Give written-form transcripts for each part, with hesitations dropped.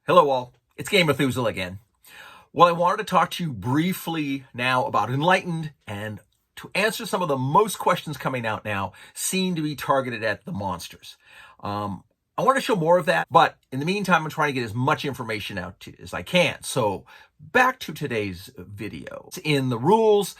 Hello all, it's Game Methuselah again. Well, I wanted to talk to you briefly now about Enlightened and to answer some of the most questions coming out now seem to be targeted at the monsters. I want to show more of that, but in the meantime, I'm trying to get as much information out to as I can. So back to today's video. In the rules,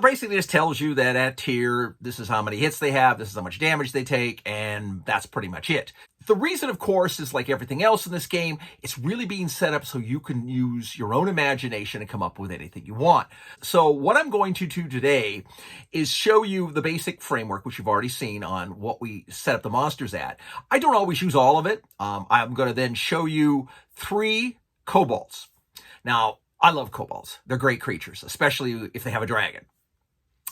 basically just tells you that at tier, this is how many hits they have, this is how much damage they take, and that's pretty much it. The reason, of course, is like everything else in this game, it's really being set up so you can use your own imagination and come up with anything you want. So what I'm going to do today is show you the basic framework, which you've already seen on what we set up the monsters at. I don't always use all of it. I'm going to then show you 3 kobolds. Now, I love kobolds. They're great creatures, especially if they have a dragon.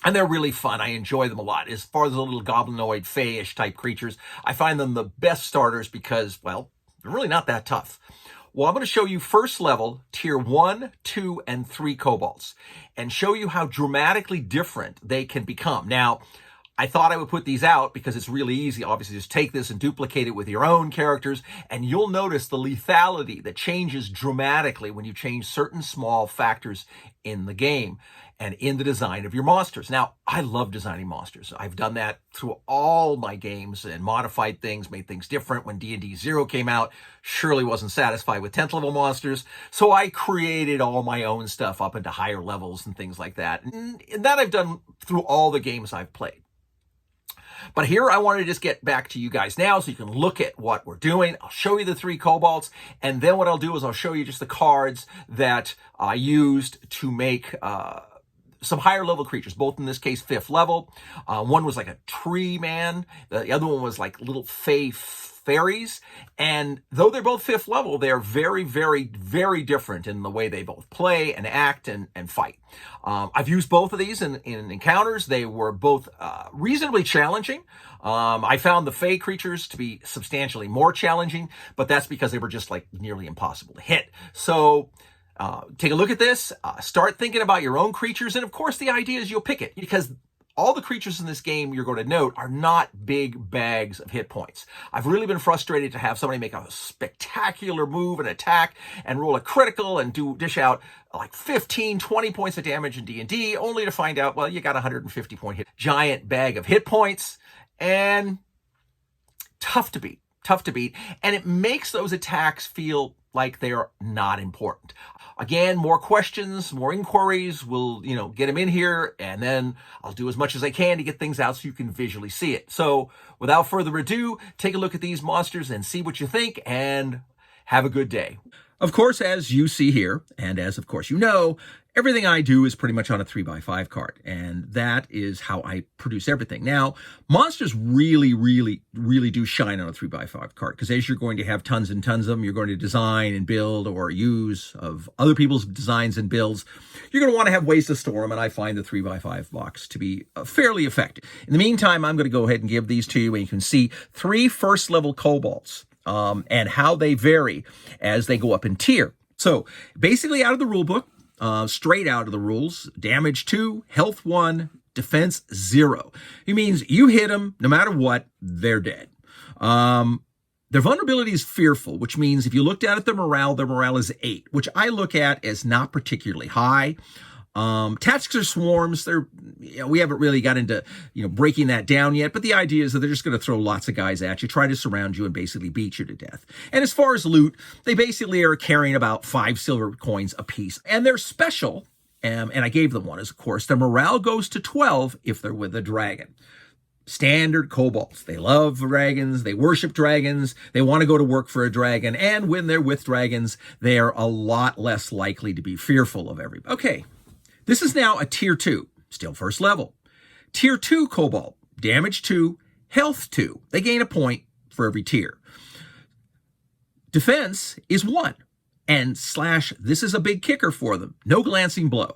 And they're really fun. I enjoy them a lot. As far as the little goblinoid, fey-ish type creatures, I find them the best starters because, well, they're really not that tough. Well, I'm going to show you first level, tier 1, 2, and 3 kobolds, and show you how dramatically different they can become. Now, I thought I would put these out because it's really easy. Obviously, just take this and duplicate it with your own characters, and you'll notice the lethality that changes dramatically when you change certain small factors in the game and in the design of your monsters. Now, I love designing monsters. I've done that through all my games and modified things, made things different. When D&D 0 came out, surely wasn't satisfied with 10th level monsters, so I created all my own stuff up into higher levels and things like that. And that I've done through all the games I've played. But here I want to just get back to you guys now so you can look at what we're doing. I'll show you the 3 kobolds, and then what I'll do is I'll show you just the cards that I used to make some higher level creatures, both in this case 5th level. One was like a tree man. The other one was like little fairies. And though they're both 5th level, they're very, very, very different in the way they both play and act and fight. I've used both of these in encounters. They were both reasonably challenging. I found the fey creatures to be substantially more challenging, but that's because they were just like nearly impossible to hit. So take a look at this, start thinking about your own creatures, and of course the idea is you'll pick it, because all the creatures in this game, you're going to note, are not big bags of hit points. I've really been frustrated to have somebody make a spectacular move and attack and roll a critical and dish out like 15, 20 points of damage in D&D, only to find out, well, you got a 150 point hit. Giant bag of hit points, and tough to beat, and it makes those attacks feel like they're not important. Again, more questions, more inquiries, we'll, get them in here, and then I'll do as much as I can to get things out so you can visually see it. So without further ado, take a look at these monsters and see what you think, and have a good day. Of course, as you see here, and as of course you know, everything I do is pretty much on a 3x5 card, and that is how I produce everything. Now, monsters really, really, really do shine on a 3x5 card, because as you're going to have tons and tons of them, you're going to design and build or use of other people's designs and builds, you're going to want to have ways to store them, and I find the 3x5 box to be fairly effective. In the meantime, I'm going to go ahead and give these to you, and you can see 3 first-level kobolds. And how they vary as they go up in tier. So basically out of the rule book, straight out of the rules, damage 2, health 1, defense 0. It means you hit them, no matter what, they're dead. Their vulnerability is fearful, which means if you looked at their morale is 8, which I look at as not particularly high. Tactics or swarms, we haven't really got into, breaking that down yet, but the idea is that they're just going to throw lots of guys at you, try to surround you, and basically beat you to death. And as far as loot, they basically are carrying about 5 silver coins apiece. And they're special, and I gave them one, of course. Their morale goes to 12 if they're with a dragon. Standard kobolds. They love dragons. They worship dragons. They want to go to work for a dragon. And when they're with dragons, they are a lot less likely to be fearful of everybody. Okay. This is now a tier 2, still first level. Tier 2 kobold, damage 2, health 2. They gain a point for every tier. Defense is 1. And / this is a big kicker for them, no glancing blow.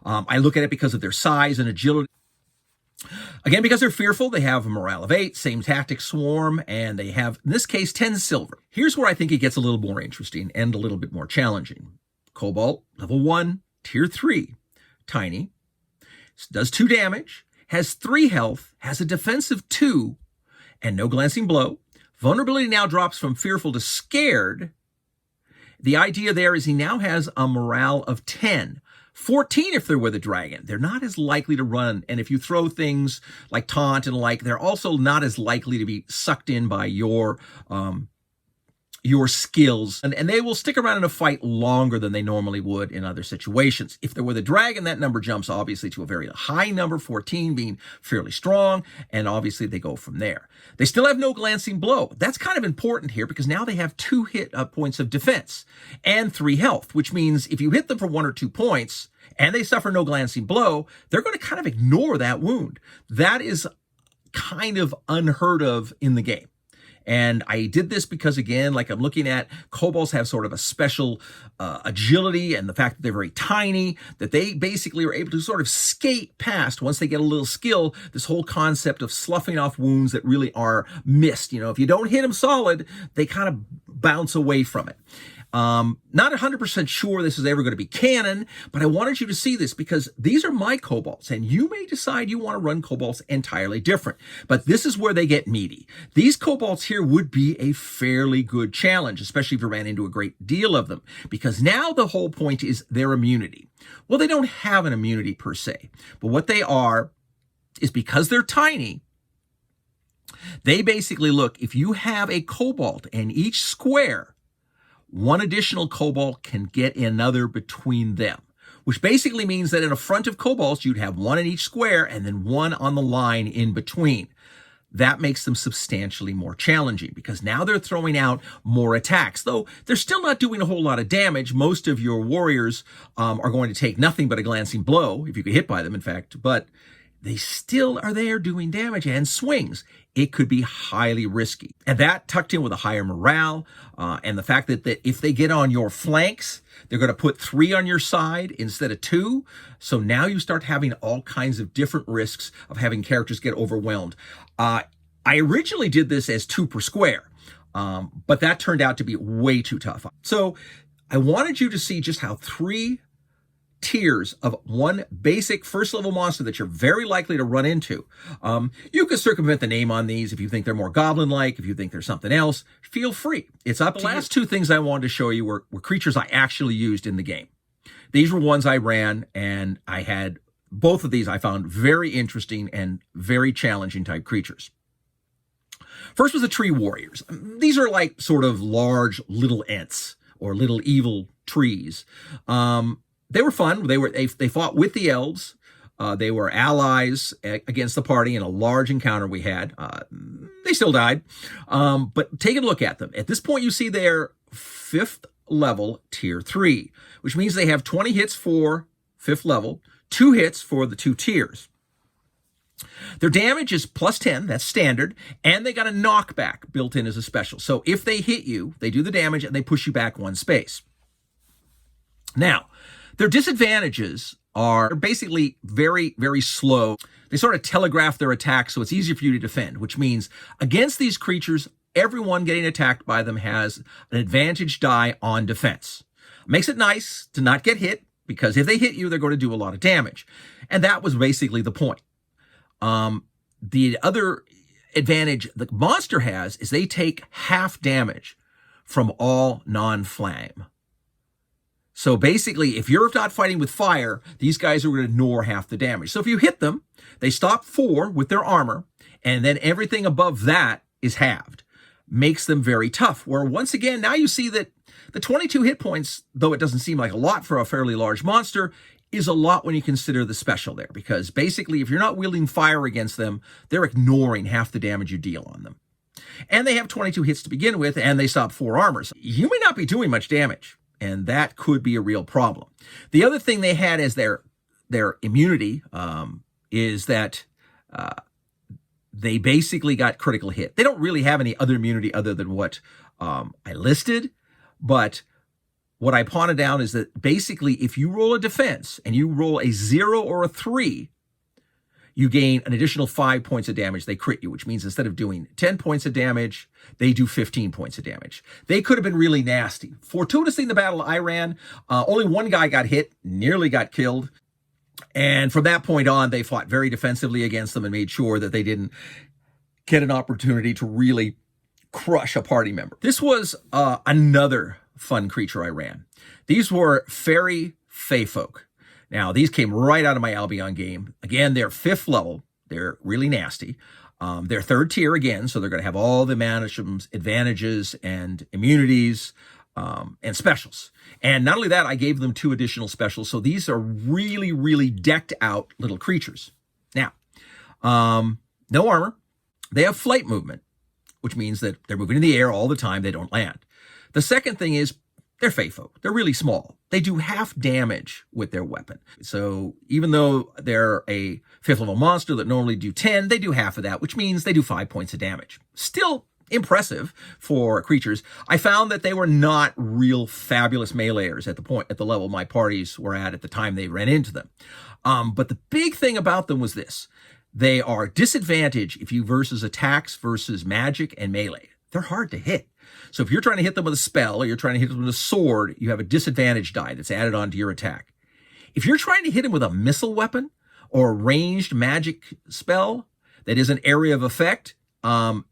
I look at it because of their size and agility. Again, because they're fearful, they have a morale of 8, same tactic swarm, and they have, in this case, 10 silver. Here's where I think it gets a little more interesting and a little bit more challenging. Kobold, level 1, tier 3. Tiny, does 2 damage, has 3 health, has a defensive 2, and no glancing blow. Vulnerability now drops from fearful to scared, The idea there is he now has a morale of 10. 14 if they're with a dragon. They're not as likely to run. And if you throw things like taunt and like, they're also not as likely to be sucked in by your skills. And they will stick around in a fight longer than they normally would in other situations. If they're with a dragon, that number jumps obviously to a very high number, 14 being fairly strong. And obviously they go from there. They still have no glancing blow. That's kind of important here because now they have 2 hit points of defense and 3 health, which means if you hit them for 1 or 2 points and they suffer no glancing blow, they're going to kind of ignore that wound. That is kind of unheard of in the game. And I did this because, again, like I'm looking at, kobolds have sort of a special agility, and the fact that they're very tiny, that they basically are able to sort of skate past, once they get a little skill, this whole concept of sloughing off wounds that really are missed. You know, if you don't hit them solid, they kind of bounce away from it. Not 100% sure this is ever going to be canon, but I wanted you to see this because these are my kobolds, and you may decide you want to run kobolds entirely different. But this is where they get meaty. These kobolds here would be a fairly good challenge, especially if you ran into a great deal of them, because now the whole point is their immunity. Well, they don't have an immunity per se, but what they are is, because they're tiny, they basically look, if you have a kobold and each square, one additional kobold can get another between them, which basically means that in a front of kobolds, you'd have 1 in each square and then 1 on the line in between. That makes them substantially more challenging because now they're throwing out more attacks, though they're still not doing a whole lot of damage. Most of your warriors are going to take nothing but a glancing blow, if you get hit by them, in fact, but they still are there doing damage and swings. It could be highly risky. And that tucked in with a higher morale and the fact that if they get on your flanks, they're going to put 3 on your side instead of 2. So now you start having all kinds of different risks of having characters get overwhelmed. I originally did this as 2 per square, but that turned out to be way too tough. So I wanted you to see just how 3 tiers of one basic first level monster that you're very likely to run into. You can circumvent the name on these if you think they're more goblin-like, if you think there's something else, feel free. It's up to you. The last 2 things I wanted to show you were creatures I actually used in the game. These were ones I ran, and I had both of these I found very interesting and very challenging type creatures. First was the tree warriors. These are like sort of large little ents or little evil trees. They were fun. They fought with the elves. They were allies against the party in a large encounter we had. They still died. But take a look at them. At this point, you see they're 5th level tier 3, which means they have 20 hits for 5th level, 2 hits for the 2 tiers. Their damage is +10, that's standard, and they got a knockback built in as a special. So if they hit you, they do the damage and they push you back 1 space. Now, their disadvantages are basically very, very slow. They sort of telegraph their attacks, so it's easier for you to defend, which means against these creatures, everyone getting attacked by them has an advantage die on defense. Makes it nice to not get hit, because if they hit you, they're going to do a lot of damage. And that was basically the point. The other advantage the monster has is they take half damage from all non-flame. So basically, if you're not fighting with fire, these guys are going to ignore half the damage. So if you hit them, they stop 4 with their armor, and then everything above that is halved. Makes them very tough. Where once again, now you see that the 22 hit points, though it doesn't seem like a lot for a fairly large monster, is a lot when you consider the special there. Because basically, if you're not wielding fire against them, they're ignoring half the damage you deal on them. And they have 22 hits to begin with, and they stop 4 armors. You may not be doing much damage. And that could be a real problem. The other thing they had as their immunity is that they basically got critical hit. They don't really have any other immunity other than what I listed. But what I pointed out is that basically if you roll a defense and you roll a 0 or a 3, you gain an additional 5 points of damage. They crit you, which means instead of doing 10 points of damage, they do 15 points of damage. They could have been really nasty. Fortuitously in the battle I ran, only 1 guy got hit, nearly got killed. And from that point on, they fought very defensively against them and made sure that they didn't get an opportunity to really crush a party member. This was another fun creature I ran. These were Fairy Fae Folk. Now, these came right out of my Albion game. Again, they're 5th level. They're really nasty. They're 3rd tier again, so they're going to have all the management's advantages and immunities and specials. And not only that, I gave them 2 additional specials. So these are really, really decked out little creatures. Now, no armor. They have flight movement, which means that they're moving in the air all the time. They don't land. The second thing is they're Fae Folk. They're really small. They do half damage with their weapon. So even though they're a 5th level monster that normally do 10, they do half of that, which means they do 5 points of damage. Still impressive for creatures. I found that they were not real fabulous meleeers at the level my parties were at the time they ran into them. But the big thing about them was this. They are disadvantaged if you versus attacks versus magic and melee. They're hard to hit. So if you're trying to hit them with a spell or you're trying to hit them with a sword, you have a disadvantage die that's added on to your attack. If you're trying to hit them with a missile weapon or a ranged magic spell that is an area of effect,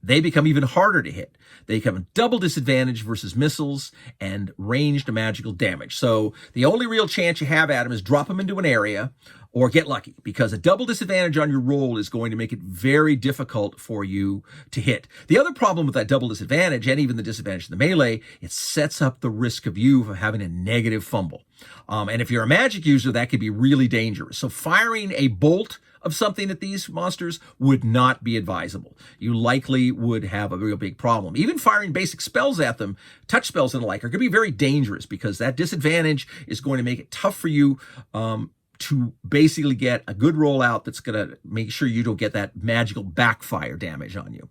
they become even harder to hit. They become a double disadvantage versus missiles and ranged magical damage. So the only real chance you have at them is drop them into an area or get lucky, because a double disadvantage on your roll is going to make it very difficult for you to hit. The other problem with that double disadvantage, and even the disadvantage in the melee, it sets up the risk of you for having a negative fumble. And if you're a magic user, that could be really dangerous. So firing a bolt of something at these monsters would not be advisable. You likely would have a real big problem. Even firing basic spells at them, touch spells and the like, are going to be very dangerous, because that disadvantage is going to make it tough for you to basically get a good rollout that's going to make sure you don't get that magical backfire damage on you.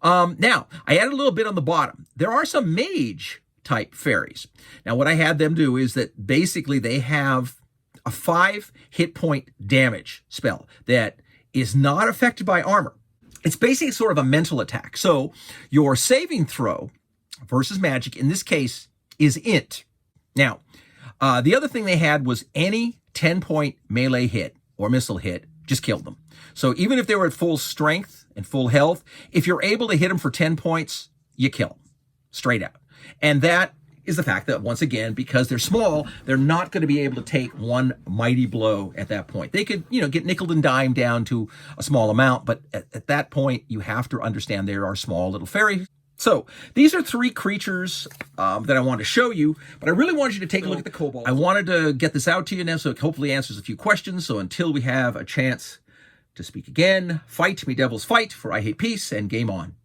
Now, I added a little bit on the bottom. There are some mage type fairies. Now, what I had them do is that basically they have a 5 hit point damage spell that is not affected by armor. It's basically sort of a mental attack. So your saving throw versus magic in this case is int. Now, the other thing they had was any 10-point melee hit or missile hit just killed them. So even if they were at full strength and full health, if you're able to hit them for 10 points, you kill them straight out. And that is the fact that, once again, because they're small, they're not going to be able to take one mighty blow at that point. They could, get nickeled and dimed down to a small amount, but at that point, you have to understand there are small little fairies. So these are 3 creatures that I wanted to show you, but I really wanted you to take a look at the Cobold. I wanted to get this out to you now so it hopefully answers a few questions. So until we have a chance to speak again, fight, me devils fight, for I hate peace, and game on.